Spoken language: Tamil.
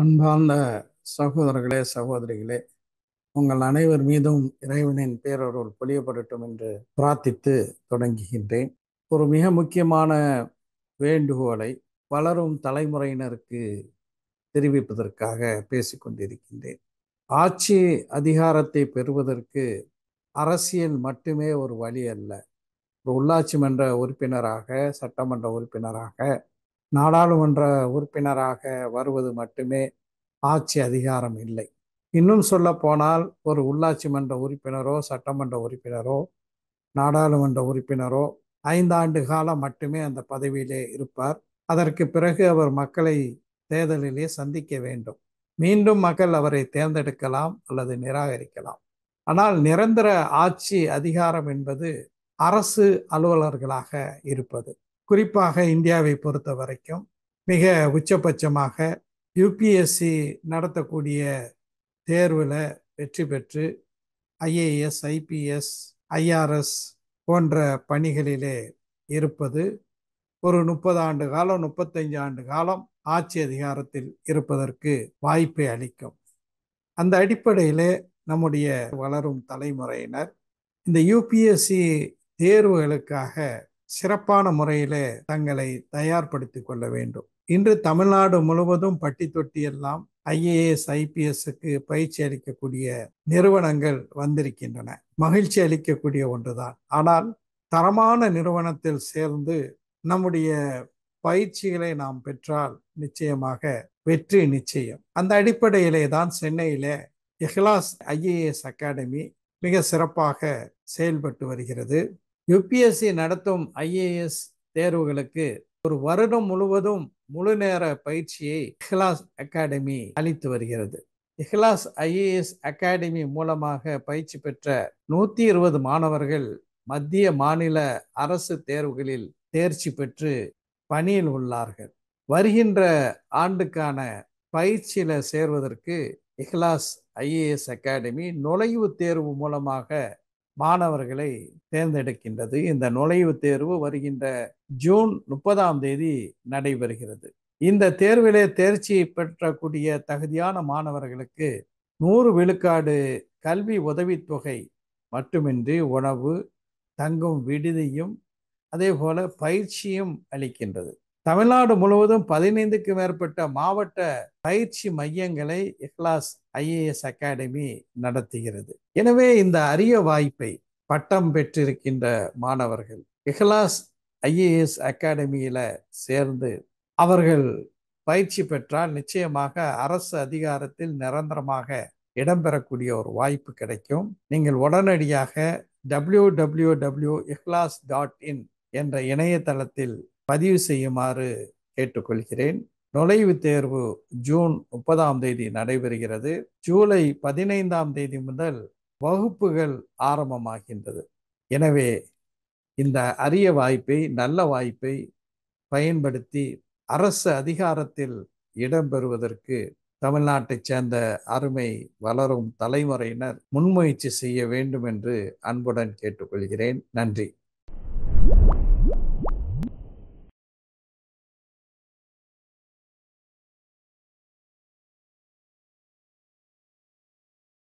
அன்பார்ந்த சகோதரர்களே, சகோதரிகளே, உங்கள் அனைவர் மீதும் இறைவனின் பேரருள் பொழியப்படட்டும் என்று பிரார்த்தித்து தொடங்குகின்றேன். ஒரு மிக முக்கியமான வேண்டுகோளை வளரும் தலைமுறையினருக்கு தெரிவிப்பதற்காக பேசிக்கொண்டிருக்கின்றேன். ஆட்சி அதிகாரத்தை பெறுவதற்கு அரசியல் மட்டுமே ஒரு வழி அல்ல. ஒரு உள்ளாட்சி மன்ற உறுப்பினராக, சட்டமன்ற உறுப்பினராக, நாடாளுமன்ற உறுப்பினராக வருவது மட்டுமே ஆட்சி அதிகாரம் இல்லை. இன்னும் சொல்ல போனால், ஒரு உள்ளாட்சி மன்ற உறுப்பினரோ, சட்டமன்ற உறுப்பினரோ, நாடாளுமன்ற உறுப்பினரோ 5 ஆண்டு காலம் மட்டுமே அந்த பதவியிலே இருப்பார். அதற்கு பிறகு அவர் மக்களை தேர்தலிலே சந்திக்க வேண்டும். மீண்டும் மக்கள் அவரை தேர்ந்தெடுக்கலாம் அல்லது நிராகரிக்கலாம். ஆனால் நிரந்தர ஆட்சி அதிகாரம் என்பது அரசு அலுவலர்களாக இருப்பது. குறிப்பாக இந்தியாவை பொறுத்த வரைக்கும் மிக உச்சபட்சமாக யூபிஎஸ்சி நடத்தக்கூடிய தேர்வில் வெற்றி பெற்று ஐஏஎஸ், ஐபிஎஸ், ஐஆர்எஸ் போன்ற பணிகளிலே இருப்பது ஒரு 30 ஆண்டு காலம், 35 ஆண்டு காலம் ஆட்சி அதிகாரத்தில் இருப்பதற்கு வாய்ப்பை அளிக்கும். அந்த அடிப்படையிலே நம்முடைய வளரும் தலைமுறையினர் இந்த யூபிஎஸ்சி தேர்வுகளுக்காக சிறப்பான முறையிலே தங்களை தயார்படுத்திக் கொள்ள வேண்டும். இன்று தமிழ்நாடு முழுவதும் பட்டி தொட்டி எல்லாம் ஐஏஎஸ், ஐபிஎஸ்க்கு பயிற்சி அளிக்கக்கூடிய நிறுவனங்கள் வந்திருக்கின்றன. மகிழ்ச்சி அளிக்கக்கூடிய ஒன்றுதான். ஆனால் தரமான நிறுவனத்தில் சேர்ந்து நம்முடைய பயிற்சிகளை நாம் பெற்றால் நிச்சயமாக வெற்றி நிச்சயம். அந்த அடிப்படையிலே தான் சென்னையிலே இஹ்லாஸ் ஐஏஎஸ் அகாடமி மிக சிறப்பாக செயல்பட்டு வருகிறது. யூபிஎஸ்சி நடத்தும் ஐஏஎஸ் தேர்வுகளுக்கு ஒரு வருடம் முழுவதும் முழு நேர பயிற்சியை இஹ்லாஸ் அகாடமி அளித்து வருகிறது. இஹ்லாஸ் ஐஏஎஸ் அகாடமி மூலமாக பயிற்சி பெற்ற 120 மாணவர்கள் மத்திய மாநில அரசு தேர்வுகளில் தேர்ச்சி பெற்று பணியில் உள்ளார்கள். வருகின்ற ஆண்டுக்கான பயிற்சியில சேர்வதற்கு இஹ்லாஸ் ஐஏஎஸ் அகாடமி நுழைவுத் தேர்வு மூலமாக மாணவர்களை தேர்ந்தெடுக்கின்றது. இந்த நுழைவுத் தேர்வு வருகின்ற ஜூன் 30ஆம் தேதி நடைபெறுகிறது. இந்த தேர்விலே தேர்ச்சி பெற்றக்கூடிய தகுதியான மாணவர்களுக்கு 100 விழுக்காடு கல்வி உதவித்தொகை மட்டுமின்றி உணவு, தங்கும் விடுதியும் அதே போல பயிற்சியும் அளிக்கின்றது. தமிழ்நாடு முழுவதும் 15க்கு மேற்பட்ட மாவட்ட பயிற்சி மையங்களை இஹ்லாஸ் ஐஏஎஸ் அகாடமி நடத்துகிறது. எனவே இந்த அரிய வாய்ப்பை பட்டம் பெற்றிருக்கின்ற மாணவர்கள் இஹ்லாஸ் ஐஏஎஸ் அகாடமியில சேர்ந்து அவர்கள் பயிற்சி பெற்றால் நிச்சயமாக அரசு அதிகாரத்தில் நிரந்தரமாக இடம்பெறக்கூடிய ஒரு வாய்ப்பு கிடைக்கும். நீங்கள் உடனடியாக www.ihlas.in என்ற இணையதளத்தில் பதிவு செய்யுமாறு கேட்டுக்கொள்கிறேன். நுழைவுத் தேர்வு ஜூன் 30ஆம் தேதி நடைபெறுகிறது. ஜூலை 15ஆம் தேதி முதல் வகுப்புகள் ஆரம்பமாகின்றது. எனவே இந்த அரிய வாய்ப்பை, நல்ல வாய்ப்பை பயன்படுத்தி அரசு அதிகாரத்தில் இடம்பெறுவதற்கு தமிழ்நாட்டைச் சேர்ந்த அருமை வளரும் தலைமுறையினர் முன்முயற்சி செய்ய வேண்டும் என்று அன்புடன் கேட்டுக்கொள்கிறேன். நன்றி.